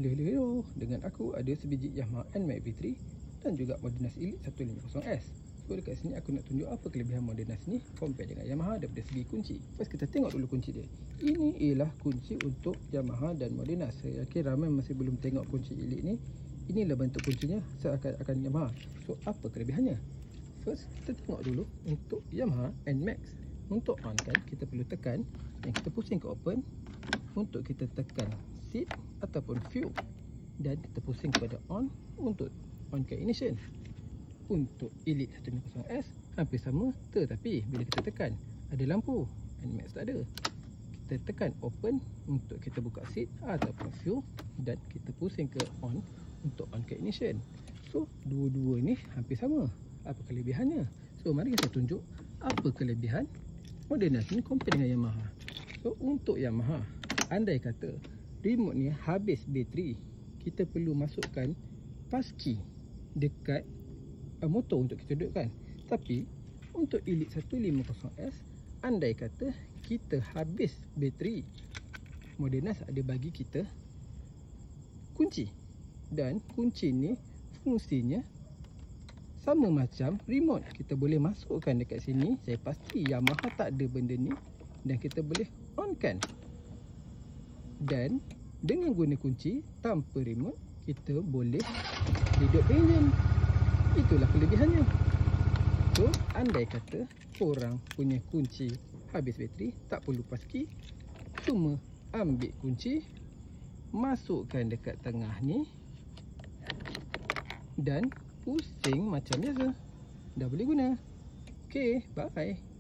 Hello, dengan aku ada sebiji Yamaha NMAX V3 dan juga Modenas Elite 150S. So dekat sini aku nak tunjuk apa kelebihan Modenas ni compare dengan Yamaha daripada segi kunci. First kita tengok dulu kunci dia. Ini ialah kunci untuk Yamaha dan Modenas. Saya yakin ramai masih belum tengok kunci Elite ni. Inilah bentuk kuncinya seakan-akan Yamaha. So apa kelebihannya? First kita tengok dulu untuk Yamaha NMAX. Untuk on kan kita perlu tekan dan kita pusing ke open. Untuk kita tekan seat ataupun fuel dan kita pusing kepada on untuk on ke ignition. Untuk Elite 150S hampir sama, tetapi bila kita tekan ada lampu, NMAX tak ada. Kita tekan open untuk kita buka seat ataupun fuel dan kita pusing ke on untuk on ke ignition. So dua-dua ni hampir sama. Apa kelebihannya? So mari kita tunjuk apa kelebihan Modenas ni compare dengan Yamaha. So untuk Yamaha, andai kata remote ni habis bateri, kita perlu masukkan passkey dekat motor untuk kita dudukkan. Tapi untuk Elite 150S, andai kata kita habis bateri, Modenas ada bagi kita kunci. Dan kunci ni fungsinya sama macam remote. Kita boleh masukkan dekat sini. Saya pasti Yamaha tak ada benda ni. Dan kita boleh on kan. Dan dengan guna kunci tanpa remote, kita boleh hidup enjin. Itulah kelebihannya. So andai kata korang punya kunci habis bateri, tak perlu passkey, cuma ambil kunci, masukkan dekat tengah ni dan pusing macam biasa. Dah boleh guna. Okay, bye.